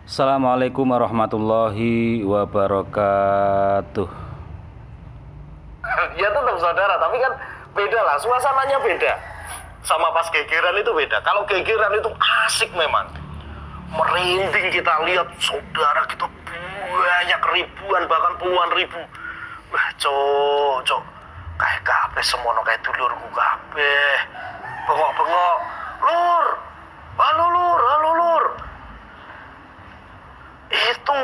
Assalamualaikum warahmatullahi wabarakatuh. Ya tetap saudara, tapi kan beda lah, suasananya beda. Sama pas gegeran itu beda. Kalau gegeran itu asik memang. Merinding kita lihat saudara kita banyak ribuan bahkan puluhan ribu. Wah cok, kayak kabeh semono kayak dulurku kabeh. Bengok-bengok, lur, halo lur, halo lur. Itu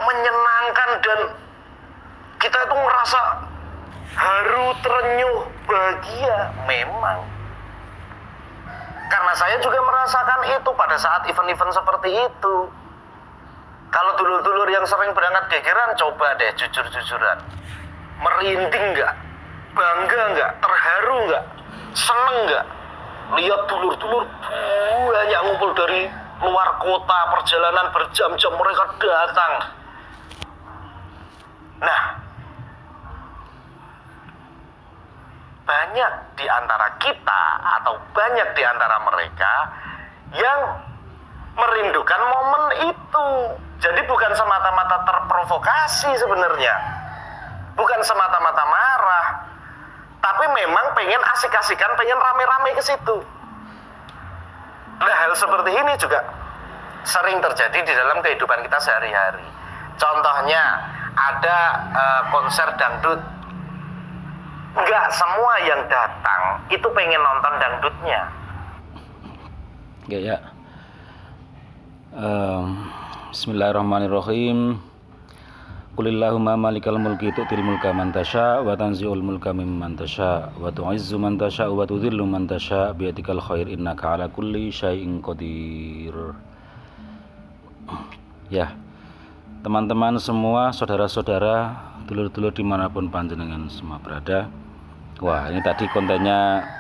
menyenangkan dan kita itu ngerasa haru, terenyuh, bahagia memang. Karena saya juga merasakan itu pada saat event-event seperti itu. Kalau dulur-dulur yang sering berangkat gegeran, coba deh jujur-jujuran. Merinding nggak? Bangga nggak? Terharu nggak? Seneng nggak? Lihat dulur-dulur banyak ngumpul dari luar kota, perjalanan berjam-jam mereka datang. Nah, banyak di antara kita atau banyak di antara mereka yang merindukan momen itu. Jadi bukan semata-mata terprovokasi sebenarnya, bukan semata-mata marah, tapi memang pengen asik-asikan, pengen rame-rame ke situ. Nah, hal seperti ini juga sering terjadi di dalam kehidupan kita sehari-hari. Contohnya ada konser dangdut. Nggak semua yang datang itu pengen nonton dangdutnya. Ya. Bismillahirrahmanirrahim. Qulillahumma malikal mulki tu'til mulka man tasha wa tanzi'ul mulka mimman tasha wa tu'izzu man tasha wa tudhillu man tasha biyadikal khair innaka ala kulli syai'in qadir. Ya, teman-teman semua, saudara-saudara, dulur-dulur dimanapun panjenengan semua berada. Wah, ini tadi kontennya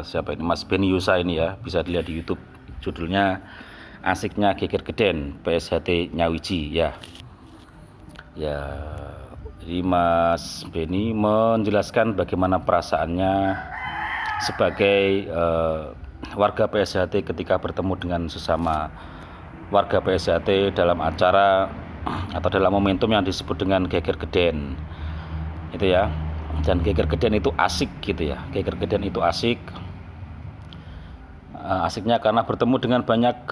siapa ini? Mas Beni Yusa ini ya, bisa dilihat di YouTube. Judulnya Asiknya Geger Geden PSHT Nyawiji ya. Ya, jadi Mas Beni menjelaskan bagaimana perasaannya sebagai warga PSHT ketika bertemu dengan sesama warga PSHT dalam acara atau dalam momentum yang disebut dengan Geger Geden. Itu ya. Dan Geger Geden itu asik gitu ya. Geger Geden itu asik. Asiknya karena bertemu dengan banyak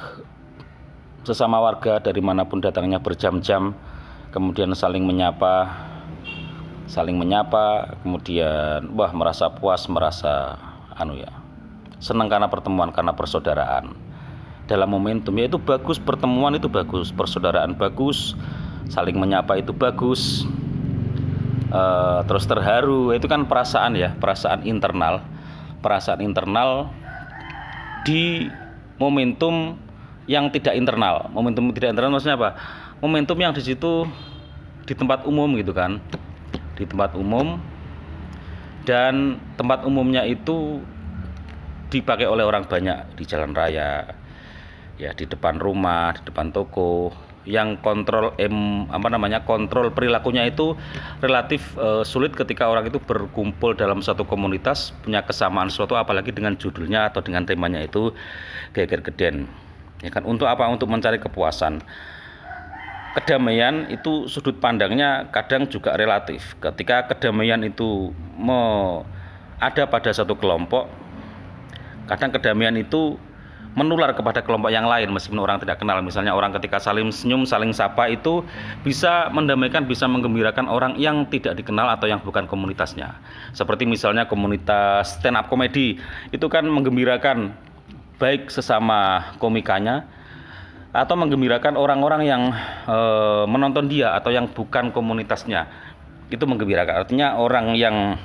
sesama warga dari manapun datangnya berjam-jam, kemudian saling menyapa, kemudian merasa puas, merasa senang karena pertemuan, karena persaudaraan dalam momentum. Ya itu bagus, pertemuan itu bagus, persaudaraan bagus, saling menyapa itu bagus, terus terharu, itu kan perasaan ya, perasaan internal di momentum yang tidak internal. Momentum tidak internal maksudnya apa? Momentum yang di situ di tempat umum gitu kan, di tempat umum, dan tempat umumnya itu dipakai oleh orang banyak, di jalan raya ya, di depan rumah, di depan toko, yang kontrol kontrol perilakunya itu relatif sulit ketika orang itu berkumpul dalam satu komunitas, punya kesamaan sesuatu, apalagi dengan judulnya atau dengan temanya itu Geger Geden. Ya kan, untuk apa? Untuk mencari kepuasan. Kedamaian itu sudut pandangnya kadang juga relatif. Ketika kedamaian itu ada pada satu kelompok, kadang kedamaian itu menular kepada kelompok yang lain meskipun orang tidak kenal. Misalnya orang ketika saling senyum, saling sapa itu bisa mendamaikan, bisa menggembirakan orang yang tidak dikenal atau yang bukan komunitasnya. Seperti misalnya komunitas stand up comedy, itu kan menggembirakan baik sesama komikanya atau menggembirakan orang-orang yang menonton dia atau yang bukan komunitasnya. Itu menggembirakan. Artinya orang yang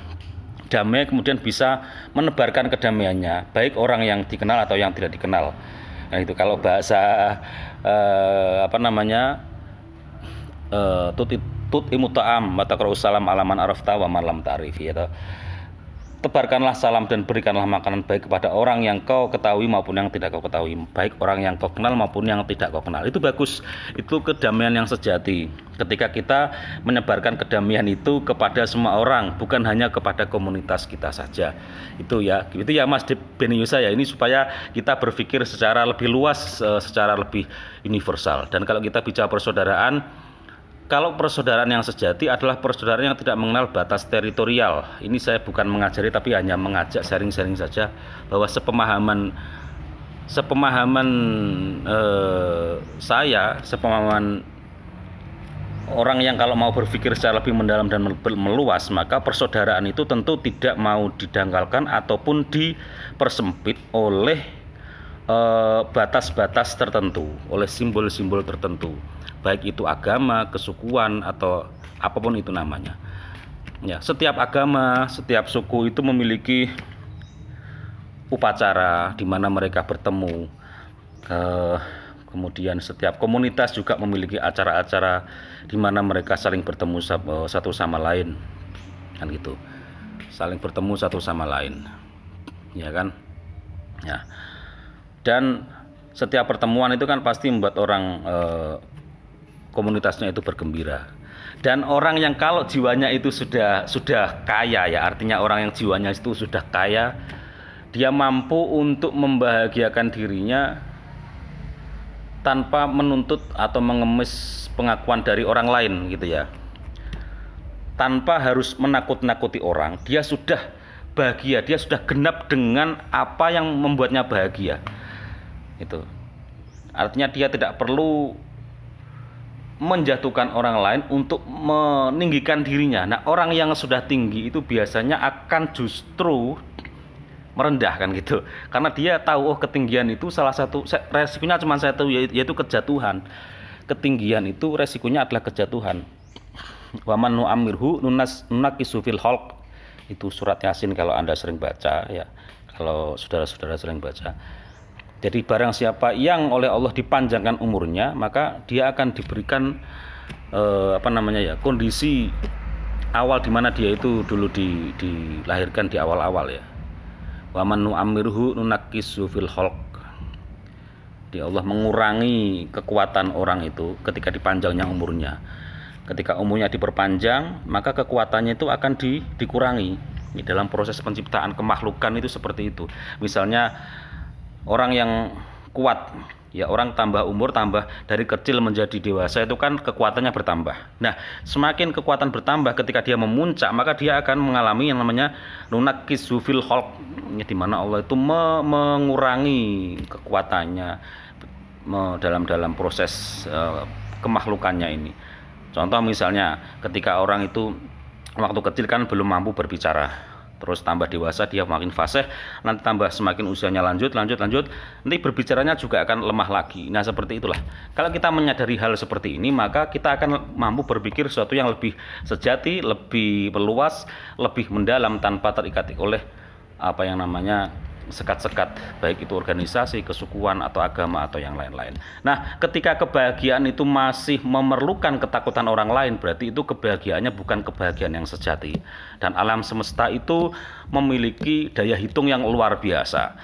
damai kemudian bisa menebarkan kedamaiannya, baik orang yang dikenal atau yang tidak dikenal. Nah itu kalau bahasa tut imut ta'am wa taqra'us salam alaman arafta wa man lam ta'rif ya. tebarkanlah salam dan berikanlah makanan baik kepada orang yang kau ketahui maupun yang tidak kau ketahui, baik orang yang kau kenal maupun yang tidak kau kenal. Itu bagus, itu kedamaian yang sejati. Ketika kita menyebarkan kedamaian itu kepada semua orang, bukan hanya kepada komunitas kita saja. Itu ya Mas Beniusa ya, ini supaya kita berpikir secara lebih luas, secara lebih universal. Dan kalau kita bicara persaudaraan, kalau persaudaraan yang sejati adalah persaudaraan yang tidak mengenal batas teritorial. Ini saya bukan mengajari tapi hanya mengajak sharing-sharing saja, bahwa sepemahaman sepemahaman orang yang kalau mau berpikir secara lebih mendalam dan meluas, maka persaudaraan itu tentu tidak mau didangkalkan ataupun dipersempit oleh batas-batas tertentu, oleh simbol-simbol tertentu, baik itu agama, kesukuan, atau apapun itu namanya. Ya, setiap agama, setiap suku itu memiliki upacara di mana mereka bertemu. Kemudian setiap komunitas juga memiliki acara-acara di mana mereka saling bertemu satu sama lain, kan gitu, saling bertemu satu sama lain, ya kan? Ya. Dan setiap pertemuan itu kan pasti membuat orang komunitasnya itu bergembira. Dan orang yang kalau jiwanya itu sudah kaya ya, artinya orang yang jiwanya itu sudah kaya, dia mampu untuk membahagiakan dirinya tanpa menuntut atau mengemis pengakuan dari orang lain gitu ya. Tanpa harus menakut-nakuti orang, dia sudah bahagia, dia sudah genap dengan apa yang membuatnya bahagia. Itu artinya dia tidak perlu menjatuhkan orang lain untuk meninggikan dirinya. Nah, orang yang sudah tinggi itu biasanya akan justru merendahkan gitu, karena dia tahu ketinggian itu salah satu resikonya cuma satu, yaitu kejatuhan. Ketinggian itu resikonya adalah kejatuhan. Wa man nu'ammirhu nunakisu fil khalq. Itu surat Yasin kalau Anda sering baca ya, kalau saudara-saudara sering baca. Jadi barang siapa yang oleh Allah dipanjangkan umurnya, maka dia akan diberikan kondisi awal di mana dia itu dulu dilahirkan di awal-awal ya. Wa man nu'ammirhu nunakisu fil khalq. Allah mengurangi kekuatan orang itu ketika dipanjangnya umurnya. Ketika umurnya diperpanjang, maka kekuatannya itu akan dikurangi. Di dalam proses penciptaan kemakhlukan itu seperti itu. Misalnya orang yang kuat, ya orang tambah umur, tambah dari kecil menjadi dewasa itu kan kekuatannya bertambah. Nah, semakin kekuatan bertambah ketika dia memuncak, maka dia akan mengalami yang namanya nunakisu fil khalq, di mana Allah itu mengurangi kekuatannya dalam proses kemakhlukannya ini. Contoh misalnya ketika orang itu waktu kecil kan belum mampu berbicara, terus tambah dewasa dia makin fasih, nanti tambah semakin usianya lanjut, nanti berbicaranya juga akan lemah lagi. Nah, seperti itulah. Kalau kita menyadari hal seperti ini, maka kita akan mampu berpikir sesuatu yang lebih sejati, lebih meluas, lebih mendalam tanpa terikat oleh apa yang namanya sekat-sekat, baik itu organisasi, kesukuan, atau agama, atau yang lain-lain. Nah, ketika kebahagiaan itu masih memerlukan ketakutan orang lain, berarti itu kebahagiaannya bukan kebahagiaan yang sejati. Dan alam semesta itu memiliki daya hitung yang luar biasa.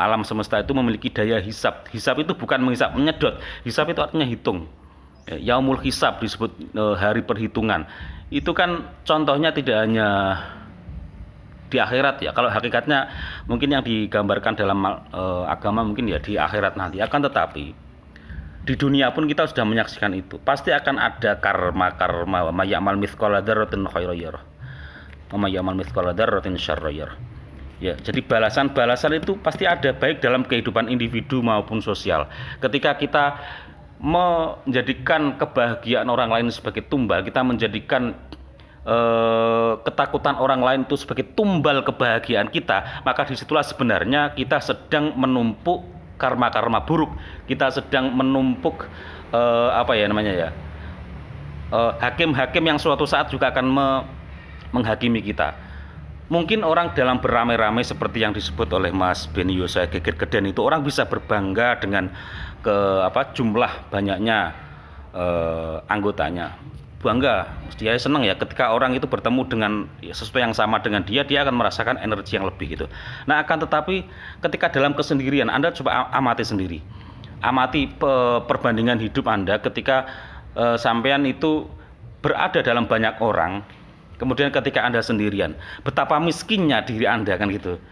Alam semesta itu memiliki daya hisab. Hisab itu bukan menghisab, menyedot. Hisab itu artinya hitung. Yaumul hisab disebut hari perhitungan. Itu kan contohnya tidak hanya di akhirat ya. Kalau hakikatnya mungkin yang digambarkan dalam agama mungkin ya di akhirat nanti. Akan tetapi di dunia pun kita sudah menyaksikan itu. Pasti akan ada karma-karma. Wa may ya'mal mithqala dzarratin khairan yarah. Wa may ya'mal mithqala dzarratin syarran yarah. Ya, jadi balasan-balasan itu pasti ada, baik dalam kehidupan individu maupun sosial. Ketika kita menjadikan kebahagiaan orang lain sebagai tumbal, kita menjadikan ketakutan orang lain itu sebagai tumbal kebahagiaan kita, maka disitulah sebenarnya kita sedang menumpuk karma-karma buruk. Kita sedang menumpuk hakim-hakim yang suatu saat juga akan menghakimi kita. Mungkin orang dalam beramai-ramai seperti yang disebut oleh Mas Beniusa geger geden itu, orang bisa berbangga dengan jumlah banyaknya anggotanya. bangga, dia senang ya ketika orang itu bertemu dengan sesuatu yang sama dengan dia akan merasakan energi yang lebih gitu. Nah, akan tetapi ketika dalam kesendirian, Anda coba amati sendiri. Amati perbandingan hidup Anda ketika sampean itu berada dalam banyak orang, kemudian ketika Anda sendirian, betapa miskinnya diri Anda kan gitu.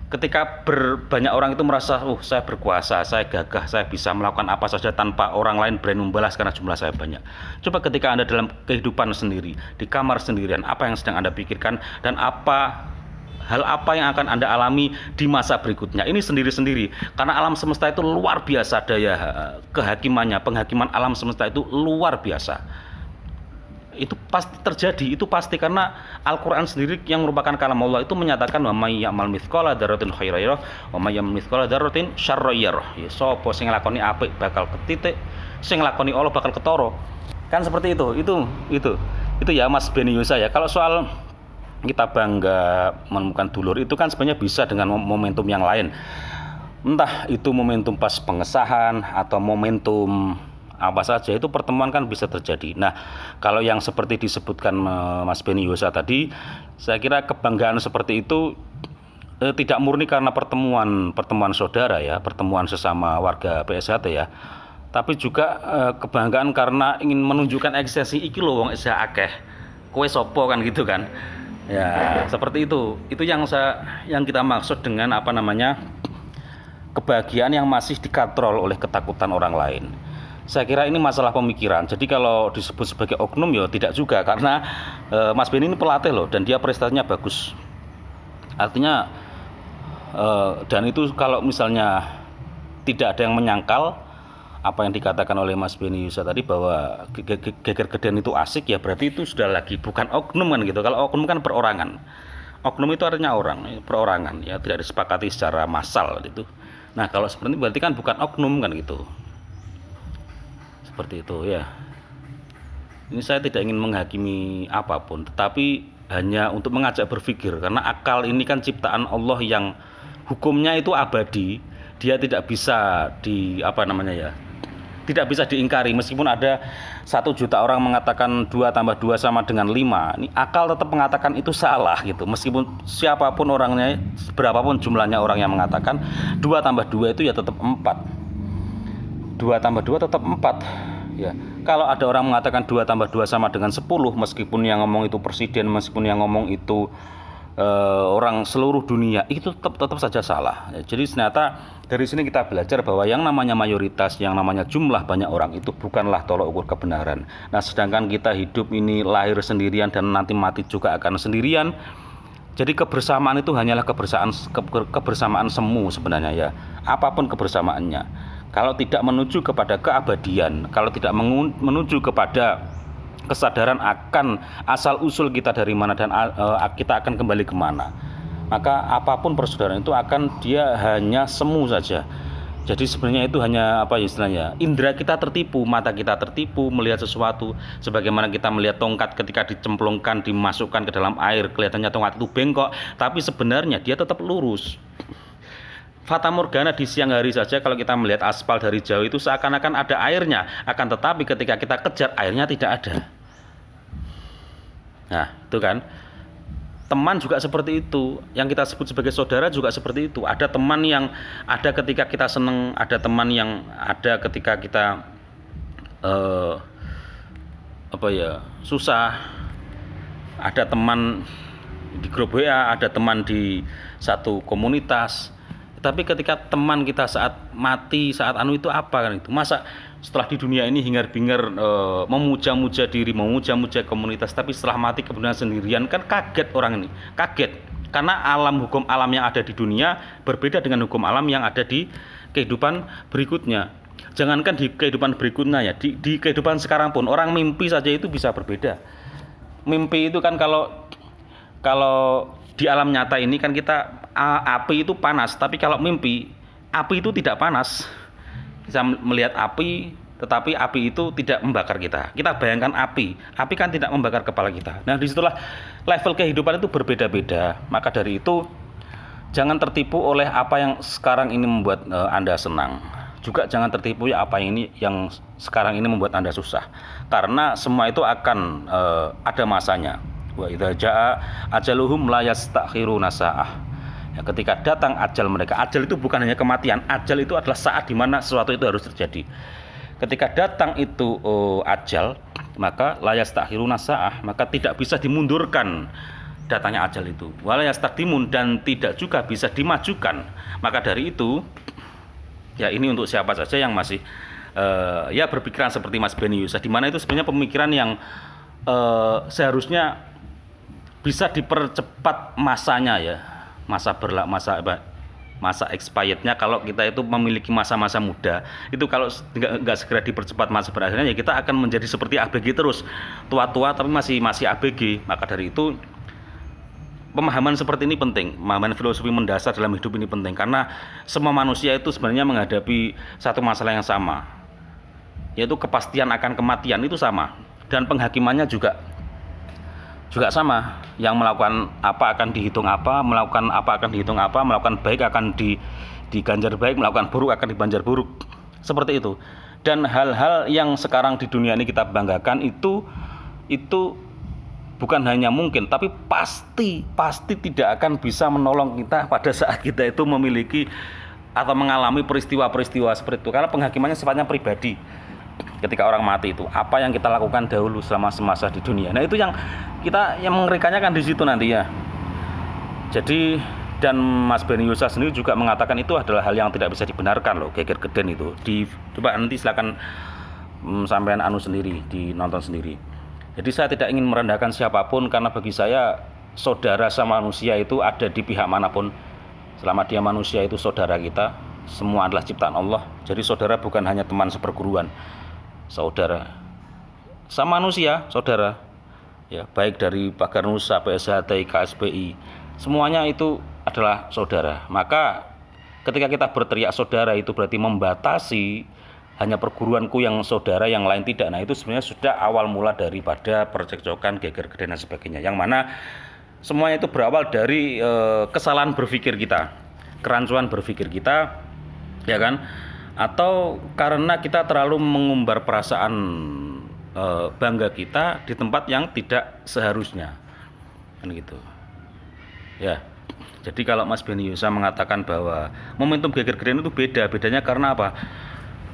Ketika banyak orang itu merasa, saya berkuasa, saya gagah, saya bisa melakukan apa saja tanpa orang lain berani membalas karena jumlah saya banyak. Coba ketika Anda dalam kehidupan sendiri, di kamar sendirian, apa yang sedang Anda pikirkan dan hal apa yang akan Anda alami di masa berikutnya. Ini sendiri-sendiri, karena alam semesta itu luar biasa daya kehakimannya, penghakiman alam semesta itu luar biasa. Itu pasti terjadi, itu pasti, karena Al-Quran sendiri yang merupakan kalam Allah itu menyatakan wa may ya'mal mithqala dzarratin khairan yarah wa may ya'mal mithqala dzarratin syarran yarah. Ya sapa sing nglakoni apik bakal ketitik, sing nglakoni Allah bakal ketara. Kan seperti itu ya Mas Beni Yusa ya. Kalau soal kita bangga menemukan dulur itu kan sebenarnya bisa dengan momentum yang lain. Entah itu momentum pas pengesahan atau momentum apa saja, itu pertemuan kan bisa terjadi. Nah, kalau yang seperti disebutkan Mas Beni Yosa tadi, saya kira kebanggaan seperti itu tidak murni karena pertemuan saudara ya, pertemuan sesama warga PSHT ya, tapi juga kebanggaan karena ingin menunjukkan eksistensi iki lho wong isih akeh, kowe sapa kan gitu kan. Ya, seperti itu. Itu yang kita maksud dengan kebahagiaan yang masih dikontrol oleh ketakutan orang lain. Saya kira ini masalah pemikiran. Jadi kalau disebut sebagai oknum ya tidak juga, karena Mas Beni ini pelatih loh dan dia prestasinya bagus. Artinya dan itu kalau misalnya tidak ada yang menyangkal apa yang dikatakan oleh Mas Beni Yusa tadi bahwa geger-gedean itu asik, ya berarti itu sudah lagi bukan oknum kan gitu. Kalau oknum kan perorangan. Oknum itu artinya orang, perorangan ya, tidak disepakati secara massal gitu. Nah, kalau seperti itu berarti kan bukan oknum kan gitu. Seperti itu ya. Ini saya tidak ingin menghakimi apapun, tetapi hanya untuk mengajak berpikir, karena akal ini kan ciptaan Allah yang hukumnya itu abadi. Dia tidak bisa tidak bisa diingkari. Meskipun ada 1 juta orang mengatakan 2 tambah 2 sama dengan 5, ini akal tetap mengatakan itu salah gitu. Meskipun siapapun orangnya, berapapun jumlahnya orang yang mengatakan 2 tambah 2 itu ya tetap 4. 2 tambah 2 tetap 4 ya. Kalau ada orang mengatakan 2 tambah 2 sama dengan 10, meskipun yang ngomong itu presiden, meskipun yang ngomong itu orang seluruh dunia, itu tetap saja salah ya. Jadi ternyata dari sini kita belajar bahwa yang namanya mayoritas, yang namanya jumlah banyak orang itu bukanlah tolok ukur kebenaran. Nah, sedangkan kita hidup ini lahir sendirian dan nanti mati juga akan sendirian. Jadi kebersamaan itu hanyalah kebersamaan semu sebenarnya ya. Apapun kebersamaannya, kalau tidak menuju kepada keabadian, kalau tidak menuju kepada kesadaran akan asal usul kita dari mana dan kita akan kembali kemana, maka apapun persaudaraan itu dia hanya semu saja. Jadi sebenarnya itu hanya indera kita tertipu, mata kita tertipu melihat sesuatu, sebagaimana kita melihat tongkat ketika dicemplungkan, dimasukkan ke dalam air, kelihatannya tongkat itu bengkok, tapi sebenarnya dia tetap lurus. Fata morgana di siang hari saja, kalau kita melihat aspal dari jauh itu seakan-akan ada airnya, akan tetapi ketika kita kejar airnya tidak ada. Nah, itu kan. Teman juga seperti itu, yang kita sebut sebagai saudara juga seperti itu. Ada teman yang ada ketika kita senang, ada teman yang ada ketika kita susah. Ada teman di grup WA, ada teman di satu komunitas. Tapi ketika teman kita saat mati, saat itu apa kan itu? Masa setelah di dunia ini hingar-bingar memuja-muja diri, memuja-muja komunitas, tapi setelah mati kemudian sendirian, kan kaget orang ini. Kaget. Karena hukum alam yang ada di dunia berbeda dengan hukum alam yang ada di kehidupan berikutnya. Jangankan di kehidupan berikutnya ya, di kehidupan sekarang pun orang mimpi saja itu bisa berbeda. Mimpi itu kan kalau di alam nyata ini kan kita api itu panas, tapi kalau mimpi api itu tidak panas. Bisa melihat api, tetapi api itu tidak membakar kita. Kita bayangkan api kan tidak membakar kepala kita. Nah, disitulah level kehidupan itu berbeda-beda. Maka dari itu jangan tertipu oleh apa yang sekarang ini membuat Anda senang. juga jangan tertipu ya apa ini yang sekarang ini membuat Anda susah. Karena semua itu akan ada masanya. Wa idza jaa ajaluhum la yastakhiruna saah. Ya, ketika datang ajal mereka, ajal itu bukan hanya kematian, ajal itu adalah saat di mana sesuatu itu harus terjadi. Ketika datang itu ajal, maka la yastakhiruna saah, maka tidak bisa dimundurkan datangnya ajal itu. Wala yastaqdimun, dan tidak juga bisa dimajukan. Maka dari itu, ya ini untuk siapa saja yang masih ya berpikiran seperti Mas Beni Yusah, di mana itu sebenarnya pemikiran yang seharusnya bisa dipercepat masanya ya, masa expirednya. Kalau kita itu memiliki masa-masa muda, itu kalau nggak segera dipercepat masa berakhirnya, ya kita akan menjadi seperti ABG terus, tua-tua tapi masih ABG. Maka dari itu pemahaman seperti ini penting, pemahaman filosofi mendasar dalam hidup ini penting, karena semua manusia itu sebenarnya menghadapi satu masalah yang sama, yaitu kepastian akan kematian itu sama, dan penghakimannya juga sama. Yang melakukan apa akan dihitung apa, melakukan apa akan dihitung apa, melakukan baik akan diganjar baik, melakukan buruk akan diganjar buruk, seperti itu. Dan hal-hal yang sekarang di dunia ini kita banggakan itu bukan hanya mungkin, tapi pasti tidak akan bisa menolong kita pada saat kita itu memiliki atau mengalami peristiwa-peristiwa seperti itu. Karena penghakimannya sifatnya pribadi. Ketika orang mati itu, apa yang kita lakukan dahulu selama semasa di dunia. Nah itu yang mengerikannya kan di situ nanti ya. Jadi, dan Mas Beni Yusah sendiri juga mengatakan itu adalah hal yang tidak bisa dibenarkan loh, geger geden itu. Coba nanti silakan sampean sendiri, dinonton sendiri. Jadi saya tidak ingin merendahkan siapapun, karena bagi saya saudara sama manusia itu ada di pihak manapun. Selama dia manusia itu saudara kita, semua adalah ciptaan Allah. Jadi saudara bukan hanya teman seperguruan, saudara sama manusia, saudara. Ya, baik dari Pagar Nusa, PSHT, KSBI, semuanya itu adalah saudara. Maka ketika kita berteriak saudara itu berarti membatasi hanya perguruanku yang saudara, yang lain tidak. Nah itu sebenarnya sudah awal mula daripada percekcokan, geger geden dan sebagainya, yang mana semuanya itu berawal dari kesalahan berpikir kita, kerancuan berpikir kita, ya kan? Atau karena kita terlalu mengumbar perasaan bangga kita di tempat yang tidak seharusnya, kan gitu ya. Jadi kalau Mas Beni Yusah mengatakan bahwa momentum geger geden itu bedanya karena apa?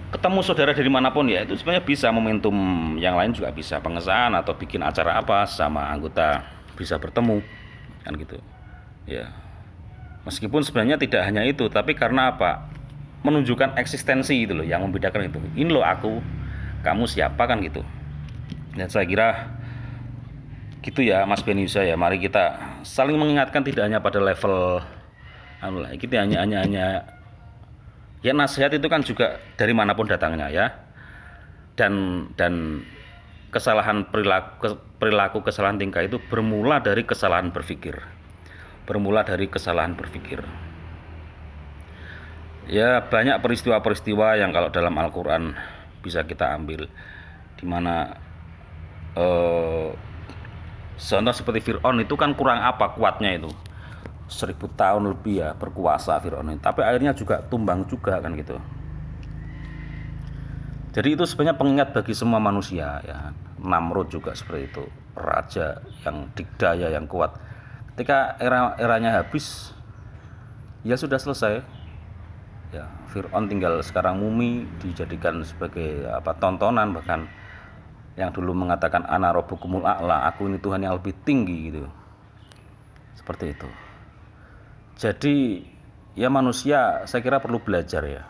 Ketemu saudara dari manapun ya, itu sebenarnya bisa momentum yang lain juga bisa, pengesahan atau bikin acara apa sama anggota bisa bertemu, kan gitu ya. Meskipun sebenarnya tidak hanya itu, tapi karena apa? Menunjukkan eksistensi itu loh yang membedakan itu. Ini loh aku, kamu siapa, kan gitu. Dan saya kira gitu ya Mas Beni Yusah ya. Mari kita saling mengingatkan, tidak hanya pada level kita hanya ya, nasihat itu kan juga dari manapun datangnya ya. Dan kesalahan perilaku, kesalahan tingkah itu bermula dari kesalahan berpikir. Ya, banyak peristiwa-peristiwa yang kalau dalam Al-Quran bisa kita ambil, di mana contoh seperti Fir'aun itu kan kurang apa kuatnya itu, 1000 tahun lebih ya berkuasa Fir'aun ini, tapi akhirnya juga tumbang juga, kan gitu. Jadi itu sebenarnya pengingat bagi semua manusia ya. Namrud juga seperti itu, raja yang dikdaya, yang kuat. Ketika eranya habis, ya sudah selesai ya. Fir'aun tinggal sekarang mumi, dijadikan sebagai tontonan. Bahkan yang dulu mengatakan ana rabbukumul a'la, aku ini Tuhan yang lebih tinggi gitu, seperti itu. Jadi ya manusia saya kira perlu belajar ya,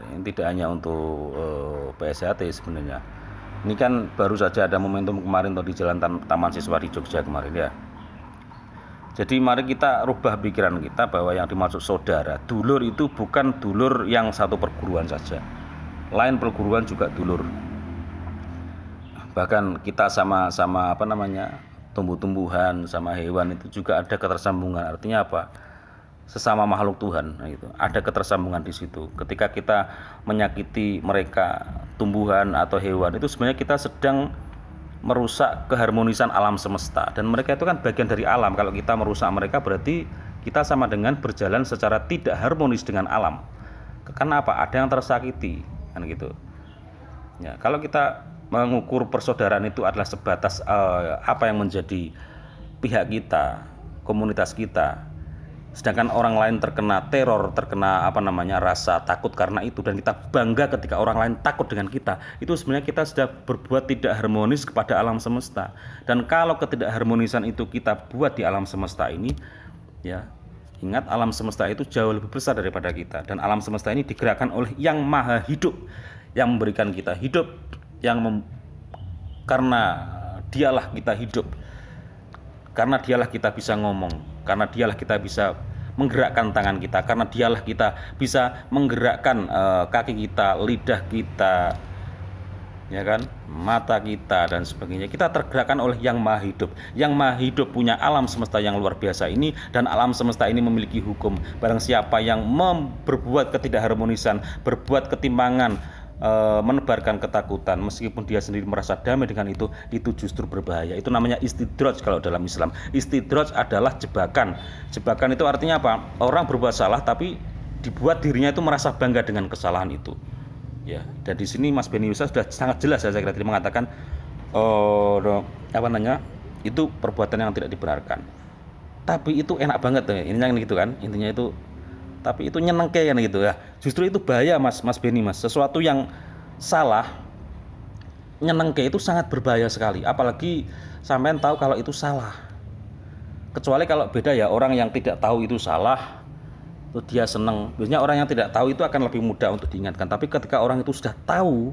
ini tidak hanya untuk PSHT sebenarnya. Ini kan baru saja ada momentum kemarin di Jalan Taman Siswa di Jogja kemarin ya. Jadi mari kita rubah pikiran kita bahwa yang dimaksud saudara, dulur itu bukan dulur yang satu perguruan saja. Lain perguruan juga dulur. Bahkan kita sama tumbuh-tumbuhan, sama hewan itu juga ada ketersambungan. Artinya apa? Sesama makhluk Tuhan, nah gitu. Ada ketersambungan di situ. Ketika kita menyakiti mereka, tumbuhan atau hewan, itu sebenarnya kita sedang merusak keharmonisan alam semesta, dan mereka itu kan bagian dari alam. Kalau kita merusak mereka berarti kita sama dengan berjalan secara tidak harmonis dengan alam. Karena apa? Ada yang tersakiti, kan gitu. Ya, kalau kita mengukur persaudaraan itu adalah sebatas apa yang menjadi pihak kita, komunitas kita, sedangkan orang lain terkena teror, terkena rasa takut karena itu, dan kita bangga ketika orang lain takut dengan kita, itu sebenarnya kita sudah berbuat tidak harmonis kepada alam semesta. Dan kalau ketidakharmonisan itu kita buat di alam semesta ini, ya ingat, alam semesta itu jauh lebih besar daripada kita, dan alam semesta ini digerakkan oleh yang maha hidup, yang memberikan kita hidup, karena dialah kita hidup, karena dialah kita bisa ngomong, karena dialah kita bisa menggerakkan tangan kita, karena dialah kita bisa menggerakkan kaki kita, lidah kita, ya kan, mata kita dan sebagainya. Kita tergerakkan oleh yang maha hidup. Yang maha hidup punya alam semesta yang luar biasa ini, dan alam semesta ini memiliki hukum. Barang siapa yang berbuat ketidakharmonisan, berbuat ketimpangan, menebarkan ketakutan, meskipun dia sendiri merasa damai dengan itu justru berbahaya. Itu namanya istidraj kalau dalam Islam. Istidraj adalah jebakan. Jebakan itu artinya apa? Orang berbuat salah tapi dibuat dirinya itu merasa bangga dengan kesalahan itu. Ya, dan di sini Mas Beni Yusuf sudah sangat jelas, saya kira, tadi mengatakan itu perbuatan yang tidak dibenarkan. Tapi itu enak banget, intinya gitu kan, intinya itu. Tapi itu nyenengke kan gitu ya. Justru itu bahaya Mas Beni, Mas. Sesuatu yang salah nyenengke itu sangat berbahaya sekali. Apalagi sampean tahu kalau itu salah. Kecuali kalau beda ya, orang yang tidak tahu itu salah, itu dia senang. Biasanya orang yang tidak tahu itu akan lebih mudah untuk diingatkan. Tapi ketika orang itu sudah tahu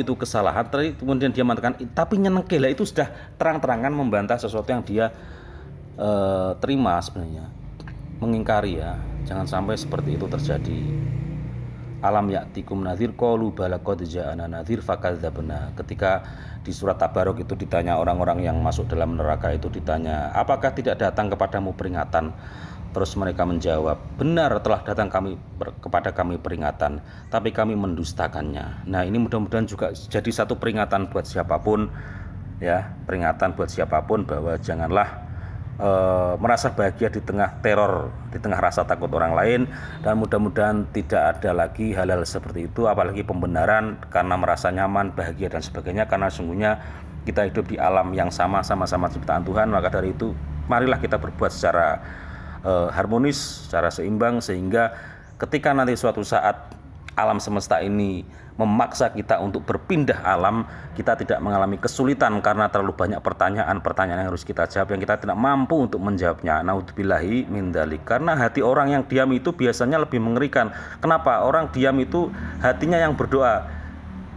itu kesalahan, kemudian dia mengatakan tapi nyenengke lah, itu sudah terang-terangan membantah sesuatu yang dia terima sebenarnya, mengingkari ya. Jangan sampai seperti itu terjadi. Alam ya'tikum nadhir qalu bala qad ja'ana nadhir fakadzabna. Ketika di surat Tabarok itu ditanya orang-orang yang masuk dalam neraka, itu ditanya, apakah tidak datang kepadamu peringatan? Terus mereka menjawab, benar, telah datang kepada kami peringatan, tapi kami mendustakannya. Nah, ini mudah-mudahan juga jadi satu peringatan buat siapapun, ya, peringatan buat siapapun bahwa janganlah merasa bahagia di tengah teror, di tengah rasa takut orang lain, dan mudah-mudahan tidak ada lagi hal-hal seperti itu, apalagi pembenaran karena merasa nyaman, bahagia dan sebagainya, karena sungguhnya kita hidup di alam yang sama-sama ciptaan Tuhan. Maka dari itu marilah kita berbuat secara harmonis, secara seimbang, sehingga ketika nanti suatu saat alam semesta ini memaksa kita untuk berpindah alam, kita tidak mengalami kesulitan karena terlalu banyak pertanyaan yang harus kita jawab, yang kita tidak mampu untuk menjawabnya. Naudzubillahi min dzalik. Karena hati orang yang diam itu biasanya lebih mengerikan. Kenapa? Orang diam itu hatinya yang berdoa.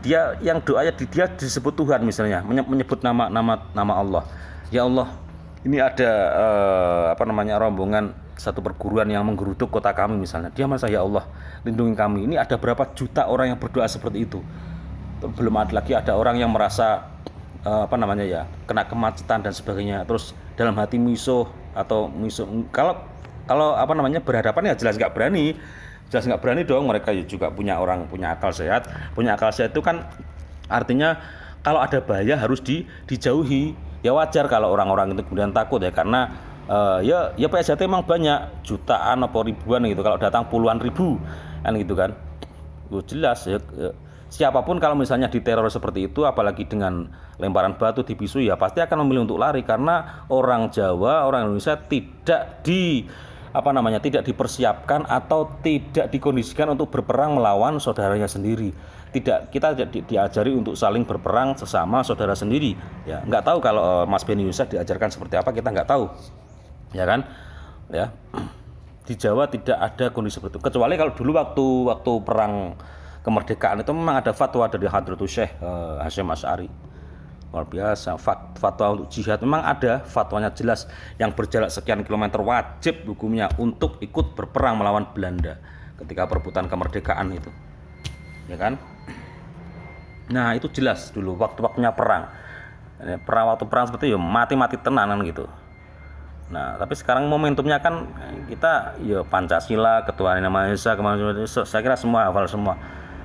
Dia yang doanya dia disebut Tuhan, misalnya menyebut nama Allah. Ya Allah, ini ada rombongan satu perguruan yang menggeruduk kota kami misalnya. Dia merasa, ya Allah, lindungi kami. Ini ada berapa juta orang yang berdoa seperti itu. Belum ada lagi ada orang yang merasa kena kemacetan dan sebagainya. Terus dalam hati misuh. Kalau berhadapan ya jelas nggak berani dong. Mereka juga punya akal sehat. Punya akal sehat itu kan artinya kalau ada bahaya harus dijauhi. Ya wajar kalau orang-orang itu kemudian takut ya, karena ya PSJT memang banyak, jutaan atau ribuan gitu. Kalau datang puluhan ribu kan gitu kan. Jelas ya, siapapun kalau misalnya diteror seperti itu, apalagi dengan lemparan batu, dibisu, ya pasti akan memilih untuk lari, karena orang Jawa, orang Indonesia tidak tidak dipersiapkan atau tidak dikondisikan untuk berperang melawan saudaranya sendiri. Kita tidak diajari untuk saling berperang sesama saudara sendiri. Ya, nggak tahu kalau Mas Beni Yusuf diajarkan seperti apa, kita nggak tahu. Ya kan? Ya. Di Jawa tidak ada kondisi seperti itu. Kecuali kalau dulu waktu perang kemerdekaan itu memang ada fatwa dari Hadratus Syekh Hasyim Asy'ari. Luar biasa, fatwa untuk jihad memang ada, fatwanya jelas, yang berjarak sekian kilometer wajib hukumnya untuk ikut berperang melawan Belanda ketika perebutan kemerdekaan itu. Ya kan? Nah, itu jelas dulu waktu-waktunya perang. Waktu perang seperti itu ya mati-mati tenanan gitu. Nah, tapi sekarang momentumnya kan kita ya Pancasila, Ketuhanan Yang Maha Esa, kemanusiaan, saya kira semua hafal semua.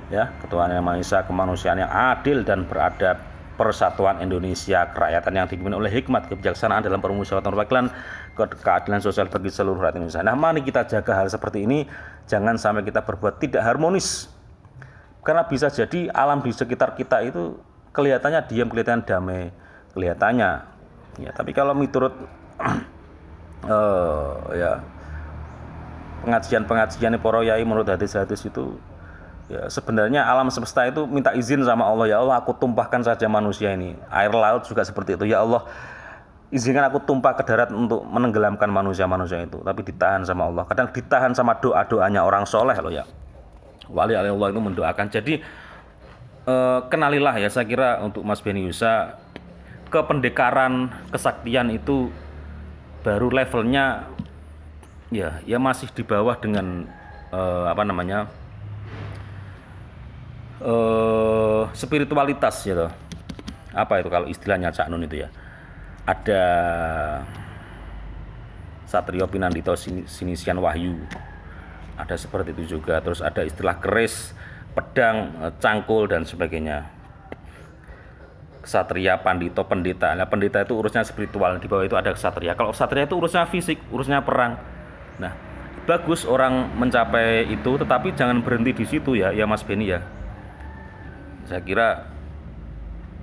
Ya, Ketuhanan Yang Maha Esa, kemanusiaan yang adil dan beradab, persatuan Indonesia, kerakyatan yang dipimpin oleh hikmat, kebijaksanaan dalam permusyawaratan perwakilan, keadilan sosial bagi seluruh rakyat Indonesia. Nah, mari kita jaga hal seperti ini Jangan sampai kita berbuat tidak harmonis. Karena bisa jadi alam di sekitar kita itu kelihatannya diam, kelihatan damai, kelihatannya. Ya, tapi kalau menurut ya pengajian para yai, menurut hadis-hadis itu ya sebenarnya alam semesta itu minta izin sama Allah, ya Allah aku tumpahkan saja manusia ini. Air laut juga seperti itu, ya Allah izinkan aku tumpah ke darat untuk menenggelamkan manusia-manusia itu. Tapi ditahan sama Allah, kadang ditahan sama doa-doanya orang soleh loh ya. Wali Allah itu mendoakan. Jadi kenalilah ya, saya kira untuk Mas Beni Yusa, kependekaran, kesaktian itu baru levelnya ya masih di bawah dengan spiritualitas gitu. Apa itu kalau istilahnya Cak Nun itu ya? Ada Satrio Pinandito Sinisian Wahyu. Ada seperti itu juga. Terus ada istilah keris, pedang, cangkul dan sebagainya. Ksatria, pandito, pendeta. Nah, pendeta itu urusnya spiritual, di bawah itu ada ksatria. Kalau ksatria itu urusnya fisik, urusnya perang. Nah, bagus orang mencapai itu, tetapi jangan berhenti di situ ya Mas Beni ya. Saya kira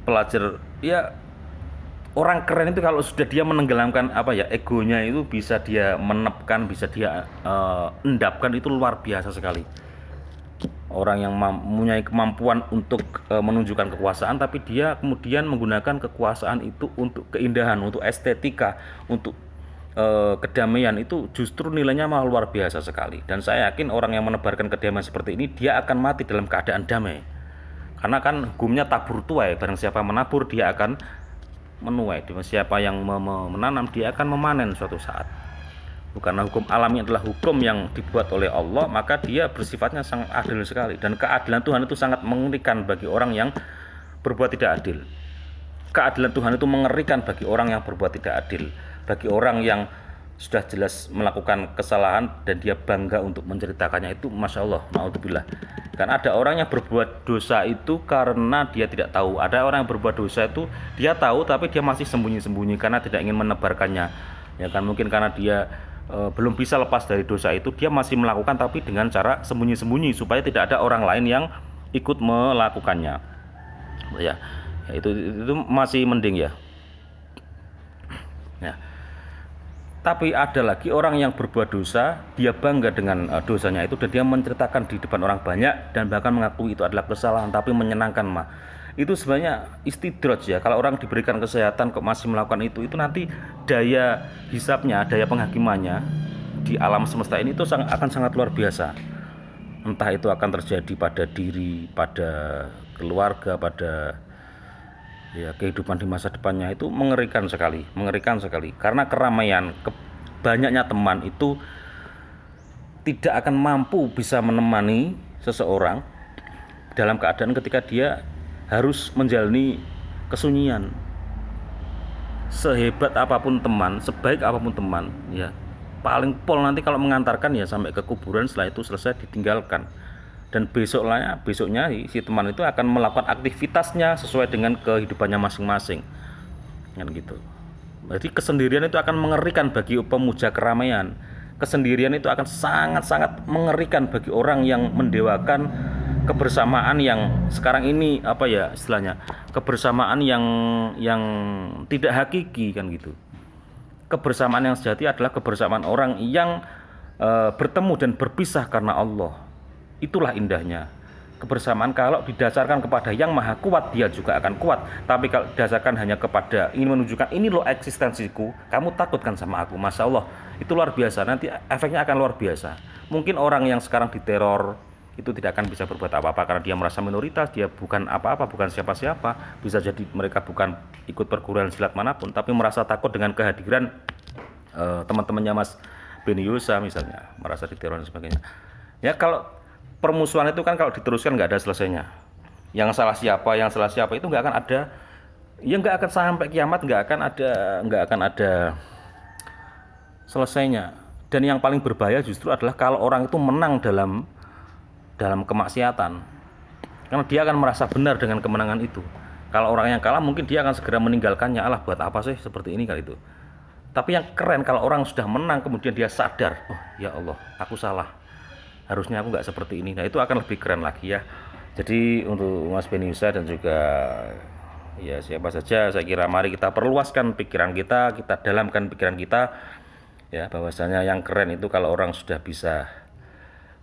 pelajar ya, orang keren itu kalau sudah dia menenggelamkan egonya itu, bisa dia menepkan, bisa dia endapkan, itu luar biasa sekali. Orang yang mempunyai kemampuan untuk menunjukkan kekuasaan, tapi dia kemudian menggunakan kekuasaan itu untuk keindahan, untuk estetika, untuk kedamaian, itu justru nilainya malah luar biasa sekali. Dan saya yakin orang yang menebarkan kedamaian seperti ini, dia akan mati dalam keadaan damai. Karena kan hukumnya tabur tuai, barang siapa menabur dia akan menuai, siapa yang menanam dia akan memanen suatu saat. Karena hukum alami adalah hukum yang dibuat oleh Allah, maka dia bersifatnya sangat adil sekali. Dan keadilan Tuhan itu sangat mengerikan bagi orang yang berbuat tidak adil. Keadilan Tuhan itu mengerikan bagi orang yang berbuat tidak adil, bagi orang yang sudah jelas melakukan kesalahan dan dia bangga untuk menceritakannya, itu Masya Allah, naudzubillah. Kan ada orang yang berbuat dosa itu karena dia tidak tahu. Ada orang yang berbuat dosa itu dia tahu tapi dia masih sembunyi-sembunyi karena tidak ingin menebarkannya. Ya kan, mungkin karena dia belum bisa lepas dari dosa itu, dia masih melakukan tapi dengan cara sembunyi-sembunyi supaya tidak ada orang lain yang ikut melakukannya. Ya itu masih mending ya. Ya. Tapi ada lagi orang yang berbuat dosa, dia bangga dengan dosanya itu dan dia menceritakan di depan orang banyak dan bahkan mengakui itu adalah kesalahan, tapi menyenangkan mah. Itu sebenarnya istidraj ya. Kalau orang diberikan kesehatan kok masih melakukan itu nanti daya hisapnya, daya penghakimannya di alam semesta ini itu akan sangat luar biasa. Entah itu akan terjadi pada diri, pada keluarga, pada ya kehidupan di masa depannya, itu mengerikan sekali. Karena keramaian, banyaknya teman itu tidak akan mampu bisa menemani seseorang dalam keadaan ketika dia harus menjalani kesunyian. Sehebat apapun teman, sebaik apapun teman, ya paling pol nanti kalau mengantarkan ya sampai ke kuburan, setelah itu selesai ditinggalkan. Dan besoknya si teman itu akan melakukan aktivitasnya sesuai dengan kehidupannya masing-masing, kan gitu. Jadi kesendirian itu akan mengerikan bagi pemuja keramaian. Kesendirian itu akan sangat-sangat mengerikan bagi orang yang mendewakan kebersamaan yang sekarang ini istilahnya kebersamaan yang tidak hakiki, kan gitu. Kebersamaan yang sejati adalah kebersamaan orang yang bertemu dan berpisah karena Allah. Itulah indahnya kebersamaan. Kalau didasarkan kepada yang maha kuat, dia juga akan kuat. Tapi kalau didasarkan hanya kepada ingin menunjukkan ini loh eksistensiku, kamu takutkan sama aku, Masya Allah, itu luar biasa. Nanti efeknya akan luar biasa. Mungkin orang yang sekarang diteror itu tidak akan bisa berbuat apa-apa karena dia merasa minoritas, dia bukan apa-apa, bukan siapa-siapa. Bisa jadi mereka bukan ikut perguruan silat manapun, tapi merasa takut dengan kehadiran teman-temannya Mas Beni Yusa misalnya, merasa diteror dan sebagainya. Ya kalau permusuhan itu kan kalau diteruskan nggak ada selesainya. Yang salah siapa itu nggak akan ada, ya nggak akan sampai kiamat, nggak akan ada selesainya. Dan yang paling berbahaya justru adalah kalau orang itu menang dalam kemaksiatan, karena dia akan merasa benar dengan kemenangan itu. Kalau orang yang kalah mungkin dia akan segera meninggalkannya, alah buat apa sih seperti ini kali itu. Tapi yang keren kalau orang sudah menang kemudian dia sadar, oh ya Allah aku salah. harusnya aku nggak seperti ini. Nah itu akan lebih keren lagi ya. Jadi untuk Mas Beniusa dan juga ya siapa saja, saya kira mari kita perluaskan pikiran kita dalamkan pikiran kita ya, bahwasanya yang keren itu kalau orang sudah bisa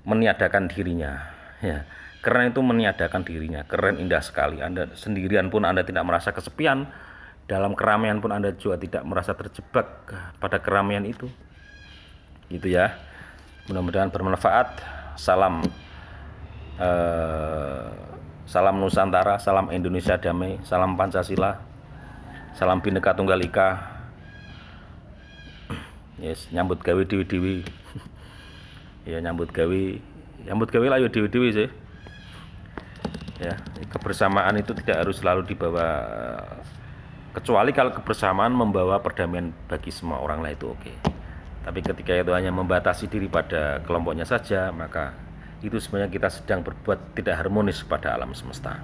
meniadakan dirinya ya. Keren itu meniadakan dirinya, keren indah sekali. Anda sendirian pun Anda tidak merasa kesepian, dalam keramaian pun Anda juga tidak merasa terjebak pada keramaian itu. Gitu ya. Mudah-mudahan bermanfaat. Salam salam Nusantara, salam Indonesia damai, salam Pancasila, salam Bhinneka Tunggal Ika. Yes, nyambut gawe dewi-dewi. Ya nyambut gawe lah yo dewi-dewi sih. Ya, kebersamaan itu tidak harus selalu dibawa, kecuali kalau kebersamaan membawa perdamaian bagi semua orang lah itu oke. Tapi ketika itu hanya membatasi diri pada kelompoknya saja, maka itu sebenarnya kita sedang berbuat tidak harmonis pada alam semesta.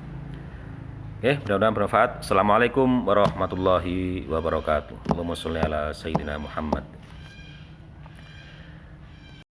Oke, mudah-mudahan bermanfaat. Assalamualaikum warahmatullahi wabarakatuh. Allahumma sholli ala sayyidina Muhammad.